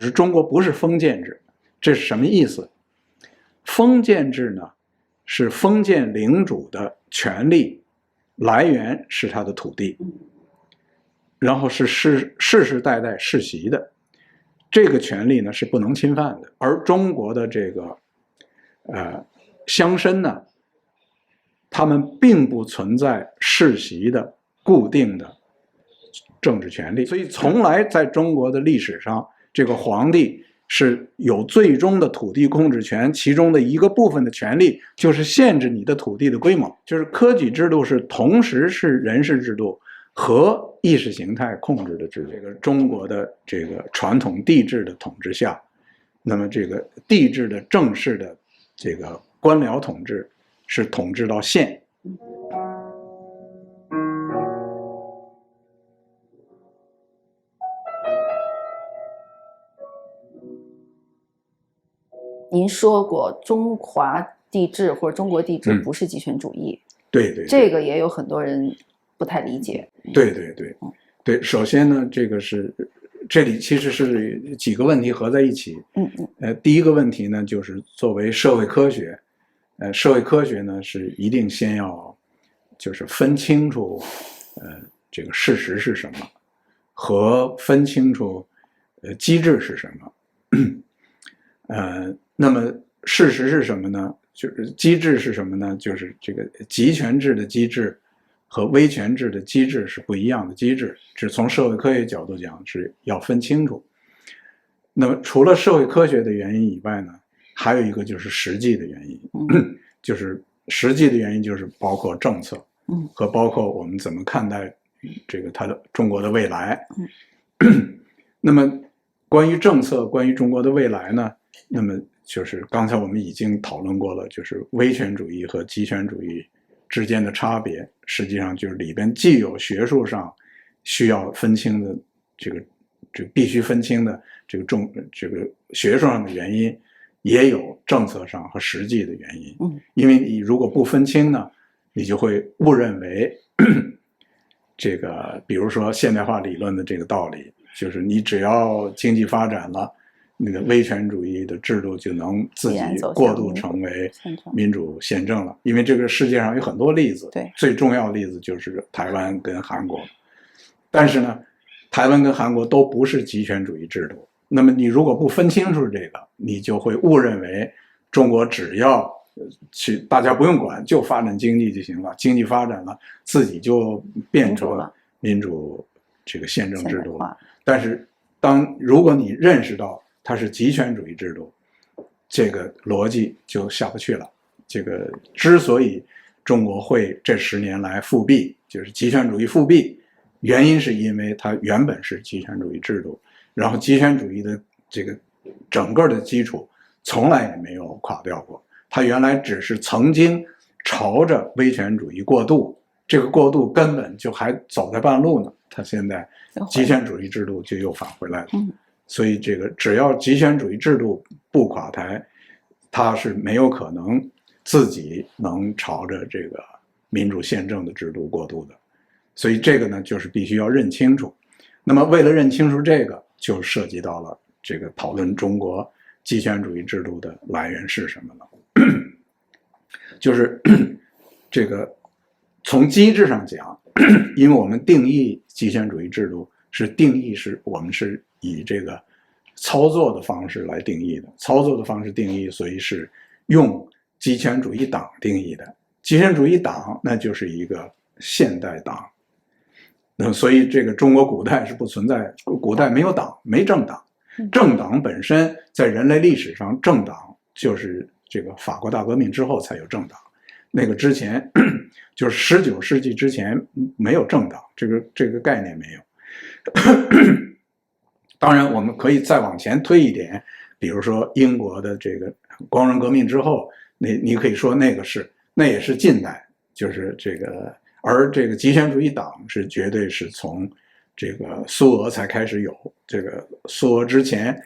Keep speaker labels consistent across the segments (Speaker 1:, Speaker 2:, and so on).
Speaker 1: 是中国不是封建制，这是什么意思？封建制呢，是封建领主的权力来源是他的土地，然后是世世代代世袭的，这个权利呢是不能侵犯的。而中国的这个乡绅呢，他们并不存在世袭的固定的政治权利，所以从来在中国的历史上，这个皇帝是有最终的土地控制权，其中的一个部分的权利就是限制你的土地的规模。就是科举制度是同时是人事制度和意识形态控制的制度。这个中国的这个传统帝制的统治下，那么这个帝制的正式的这个官僚统治是统治到县。
Speaker 2: 您说过中华帝制或者中国帝制不是集权主义，
Speaker 1: 对对，
Speaker 2: 这个也有很多人不太理解。
Speaker 1: 对对对对，首先呢，这个是这里其实是几个问题合在一起。第一个问题呢，就是作为社会科学，社会科学呢是一定先要就是分清楚这个事实是什么，和分清楚机制是什么。那么事实是什么呢？就是机制是什么呢？就是这个集权制的机制和威权制的机制是不一样的机制，是从社会科学角度讲是要分清楚。那么除了社会科学的原因以外呢，还有一个就是实际的原因，就是实际的原因就是包括政策，和包括我们怎么看待这个中国的未来。那么关于政策，关于中国的未来呢，那么就是刚才我们已经讨论过了，就是威权主义和集权主义之间的差别，实际上就是里边既有学术上需要分清的这个必须分清的这个学术上的原因，也有政策上和实际的原因。因为你如果不分清呢，你就会误认为这个比如说现代化理论的这个道理，就是你只要经济发展了，那个威权主义的制度就能自己过渡成为民主宪政了。因为这个世界上有很多例子，最重要的例子就是台湾跟韩国。但是呢，台湾跟韩国都不是集权主义制度。那么你如果不分清楚这个，你就会误认为中国只要大家不用管，就发展经济就行了，经济发展了，自己就变成民主这个宪政制度了。但是如果你认识到它是集权主义制度，这个逻辑就下不去了。这个之所以中国会这10年来复辟，就是集权主义复辟，原因是因为它原本是集权主义制度，然后集权主义的这个整个的基础从来也没有垮掉过，它原来只是曾经朝着威权主义过渡，这个过渡根本就还走在半路呢，它现在集权主义制度就又返回来了。所以这个只要集权主义制度不垮台，它是没有可能自己能朝着这个民主宪政的制度过渡的。所以这个呢，就是必须要认清楚。那么为了认清楚这个，就涉及到了这个讨论中国集权主义制度的来源是什么了。就是这个从机制上讲，因为我们定义集权主义制度我们是以这个操作的方式来定义的，操作的方式定义，所以是用极权主义党定义的。极权主义党那就是一个现代党，那所以这个中国古代是不存在，古代没有党，没政党。政党本身在人类历史上，政党就是这个法国大革命之后才有政党，那个之前就是19世纪之前没有政党，这个概念没有。当然我们可以再往前推一点，比如说英国的这个光荣革命之后，你可以说那也是近代，就是这个，而这个极权主义党是绝对是从这个苏俄才开始有，这个苏俄之前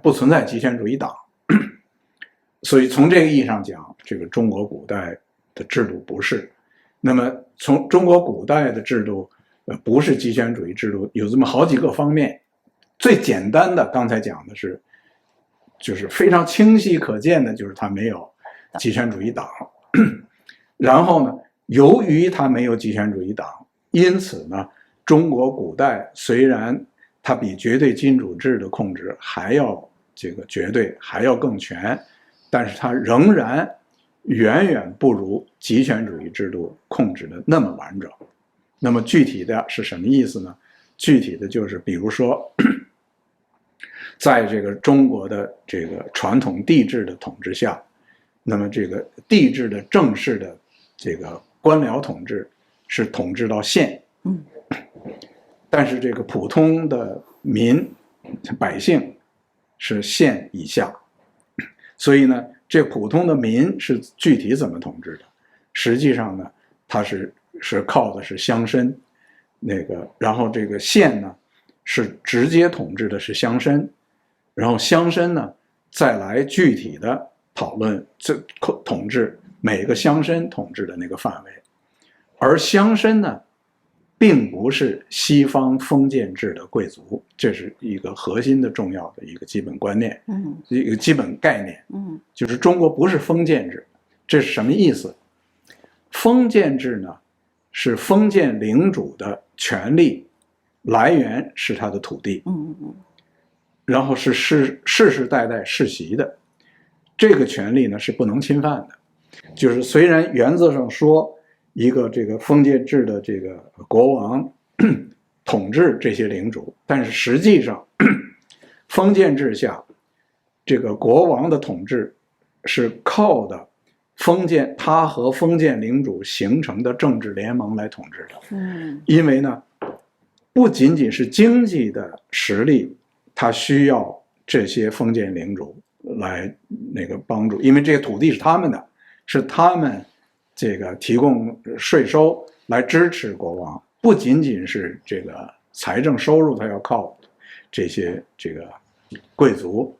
Speaker 1: 不存在极权主义党。所以从这个意义上讲，这个中国古代的制度不是。那么从中国古代的制度不是极权主义制度，有这么好几个方面。最简单的刚才讲的是，就是非常清晰可见的，就是它没有极权主义党。然后呢，由于它没有极权主义党，因此呢，中国古代虽然它比绝对君主制的控制还要这个绝对，还要更全，但是它仍然远远不如极权主义制度控制的那么完整。那么具体的是什么意思呢？具体的就是比如说，在这个中国的这个传统帝制的统治下，那么这个帝制的正式的这个官僚统治是统治到县，但是这个普通的百姓是县以下，所以呢，这普通的民是具体怎么统治的？实际上呢，它是靠的是乡绅，然后这个县呢是直接统治的是乡绅，然后乡绅呢再来具体的讨论统治每个乡绅统治的那个范围，而乡绅呢并不是西方封建制的贵族，这是一个核心的重要的一个基本观念，一个基本概念，就是中国不是封建制。这是什么意思？封建制呢是封建领主的权力来源是他的土地，然后是世世代代世袭的，这个权利呢是不能侵犯的。就是虽然原则上说一个这个封建制的这个国王统治这些领主，但是实际上封建制下这个国王的统治是靠的他和封建领主形成的政治联盟来统治的。因为呢不仅仅是经济的实力，他需要这些封建领主来帮助，因为这个土地是他们的，是他们这个提供税收来支持国王，不仅仅是这个财政收入他要靠这些这个贵族，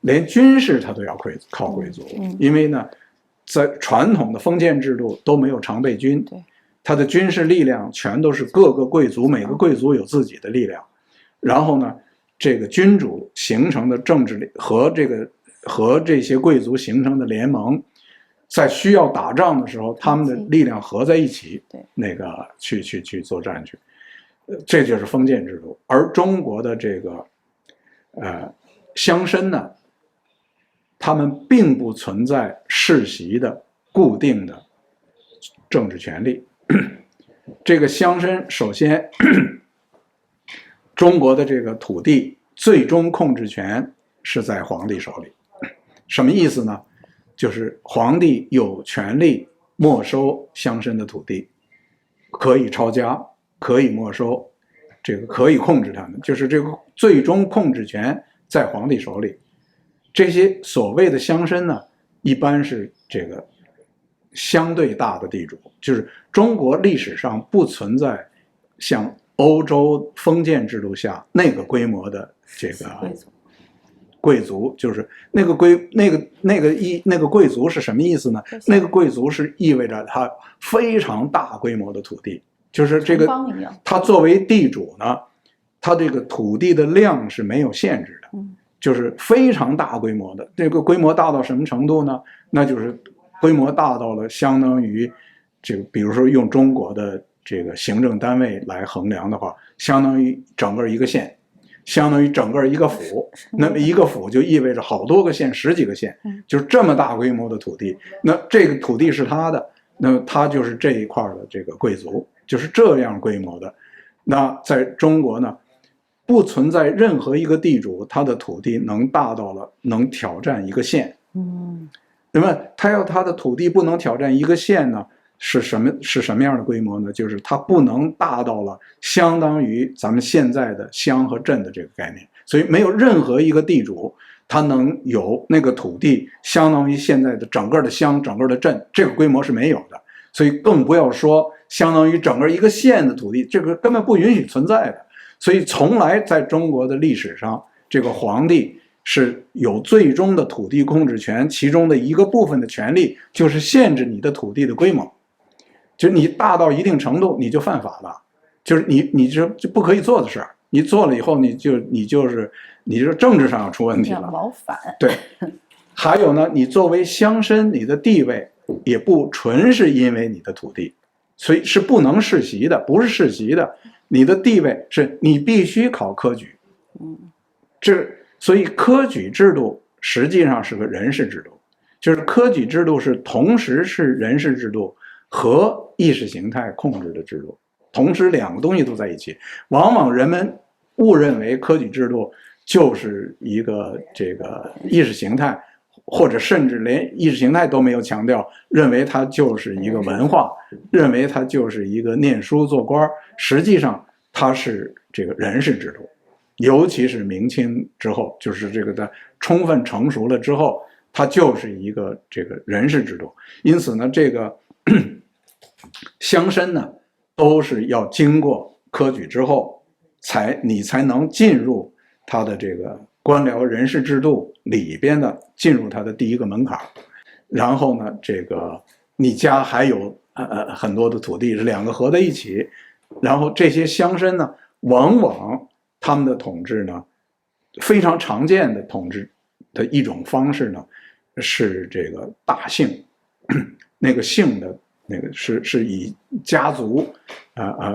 Speaker 1: 连军事他都要靠贵族，因为呢在传统的封建制度都没有常备军，他的军事力量全都是各个贵族，每个贵族有自己的力量，然后呢这个君主形成的政治和这些贵族形成的联盟，在需要打仗的时候他们的力量合在一起，去作战去，这就是封建制度。而中国的这个乡绅呢，他们并不存在世袭的固定的政治权利。这个乡绅首先中国的这个土地最终控制权是在皇帝手里。什么意思呢？就是皇帝有权利没收乡绅的土地，可以抄家，可以没收，可以控制他们，就是这个最终控制权在皇帝手里。这些所谓的乡绅呢，一般是这个相对大的地主，就是中国历史上不存在像欧洲封建制度下那个规模的这个贵族，就是那个贵族是什么意思呢？那个贵族是意味着他非常大规模的土地，就是这个他作为地主呢，他这个土地的量是没有限制的，就是非常大规模的。这个规模大到什么程度呢？那就是规模大到了相当于这个，比如说用中国的这个行政单位来衡量的话，相当于整个一个县，相当于整个一个府。那么一个府就意味着好多个县，10几个县，就是这么大规模的土地。那这个土地是他的，那么他就是这一块的这个贵族，就是这样规模的。那在中国呢，不存在任何一个地主他的土地能大到了能挑战一个县。那么他的土地不能挑战一个县呢，是什么样的规模呢？就是它不能大到了相当于咱们现在的乡和镇的这个概念。所以没有任何一个地主他能有那个土地相当于现在的整个的乡整个的镇，这个规模是没有的。所以更不要说相当于整个一个县的土地，这个根本不允许存在的。所以从来在中国的历史上，这个皇帝是有最终的土地控制权，其中的一个部分的权利就是限制你的土地的规模，就是你大到一定程度你就犯法了，就是你就不可以做的事儿，你做了以后，你就是政治上要出问题了，
Speaker 2: 谋反。
Speaker 1: 对，还有呢，你作为乡绅，你的地位也不纯是因为你的土地，所以是不能世袭的，不是世袭的。你的地位是你必须考科举，所以科举制度实际上是个人事制度，就是科举制度是同时是人事制度和意识形态控制的制度，同时两个东西都在一起。往往人们误认为科举制度就是一个这个意识形态，或者甚至连意识形态都没有强调，认为它就是一个文化，认为它就是一个念书做官，实际上它是这个人事制度。尤其是明清之后，就是这个在充分成熟了之后，它就是一个这个人事制度。因此呢，这个乡绅呢都是要经过科举之后，你才能进入他的这个官僚人事制度里边的，进入他的第一个门槛。然后呢，这个你家还有很多的土地是两个合在一起，然后这些乡绅呢，往往他们的统治呢，非常常见的统治的一种方式呢，是这个大姓，那个姓的那个是以家族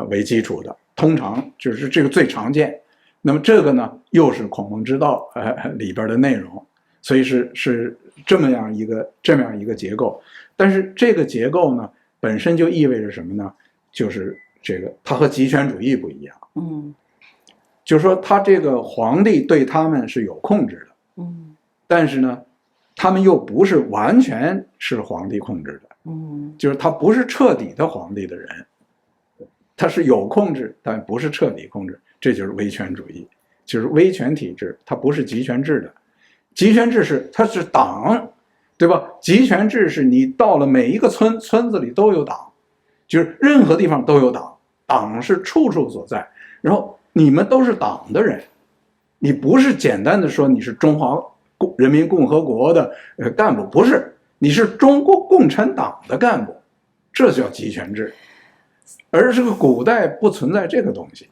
Speaker 1: 为基础的，通常就是这个最常见。那么这个呢，又是孔孟之道里边的内容，所以是这么样一个结构。但是这个结构呢，本身就意味着什么呢？就是这个它和集权主义不一样。就是说他这个皇帝对他们是有控制的，但是呢，他们又不是完全是皇帝控制的，就是他不是彻底的皇帝的人，他是有控制，但不是彻底控制，这就是威权主义，就是威权体制，它不是集权制的。集权制它是党，对吧？集权制是你到了每一个村子里都有党，就是任何地方都有党，党是处处所在，然后你们都是党的人，你不是简单的说你是中华人民共和国的干部，不是，你是中国共产党的干部，这叫集权制。而这个古代不存在这个东西，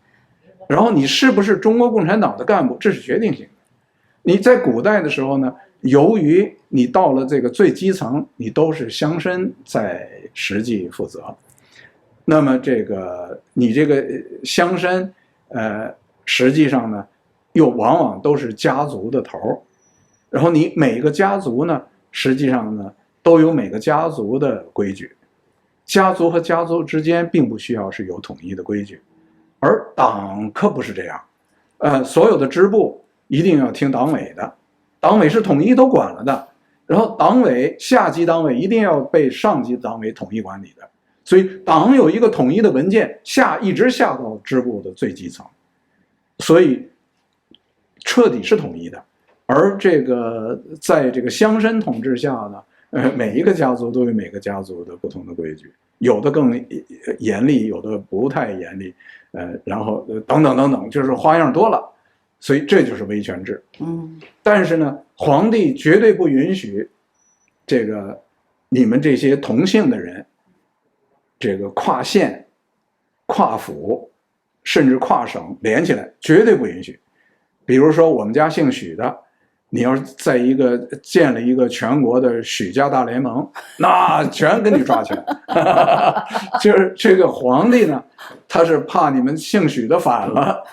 Speaker 1: 然后你是不是中国共产党的干部，这是决定性的。你在古代的时候呢，由于你到了这个最基层，你都是乡绅在实际负责，那么这个你这个乡绅实际上呢，又往往都是家族的头，然后你每个家族呢，实际上呢，都有每个家族的规矩，家族和家族之间并不需要是有统一的规矩，而党可不是这样，所有的支部一定要听党委的，党委是统一都管了的，然后党委下级党委一定要被上级党委统一管理的。所以党有一个统一的文件，一直下到支部的最基层，所以彻底是统一的。而这个在这个乡绅统治下呢，每一个家族都有每个家族的不同的规矩，有的更严厉，有的不太严厉，然后等等等等，就是花样多了。所以这就是威权制。但是呢，皇帝绝对不允许这个你们这些同姓的人。这个跨县、跨府，甚至跨省连起来，绝对不允许。比如说，我们家姓许的，你要是在建了一个全国的许家大联盟，那全给你抓起来。就是这个皇帝呢，他是怕你们姓许的反了，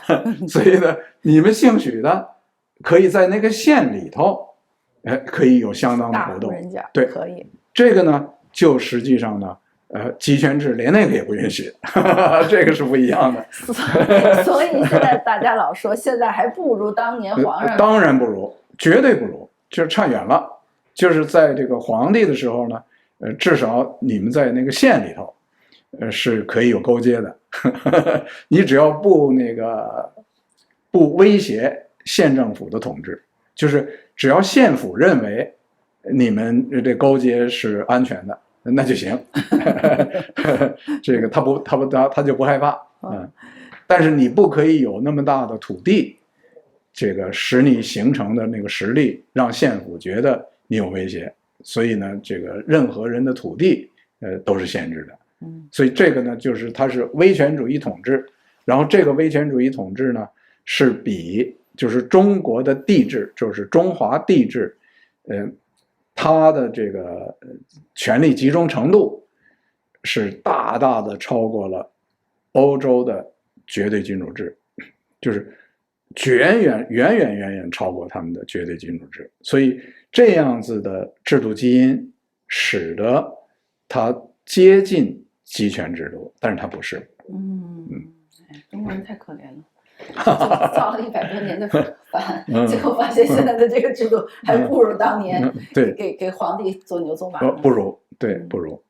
Speaker 1: 所以呢，你们姓许的可以在那个县里头，可以有相当的活动。对，
Speaker 2: 可以。
Speaker 1: 这个呢，就实际上呢。集权制连那个也不允许，这个是不一样的。
Speaker 2: 所以现在大家老说，现在还不如当年皇上。
Speaker 1: 当然不如，绝对不如，就是差远了。就是在这个皇帝的时候呢，至少你们在那个县里头，是可以有勾结的。你只要不威胁县政府的统治，就是只要县府认为你们这勾结是安全的。那就行，这个他就不害怕，但是你不可以有那么大的土地，这个使你形成的那个实力，让县府觉得你有威胁，所以呢，这个任何人的土地，都是限制的，所以这个呢，就是它是威权主义统治，然后这个威权主义统治呢，是比就是中国的帝制，就是中华帝制，它的这个权力集中程度是大大的超过了欧洲的绝对君主制，就是远远超过他们的绝对君主制。所以这样子的制度基因使得它接近集权制度，但是它不是。
Speaker 2: 中国人太可怜了，造了100多年的反，最后发现现在的这个制度还不如当年
Speaker 1: 对，
Speaker 2: 给皇帝做牛做马。
Speaker 1: 不如，对，不如，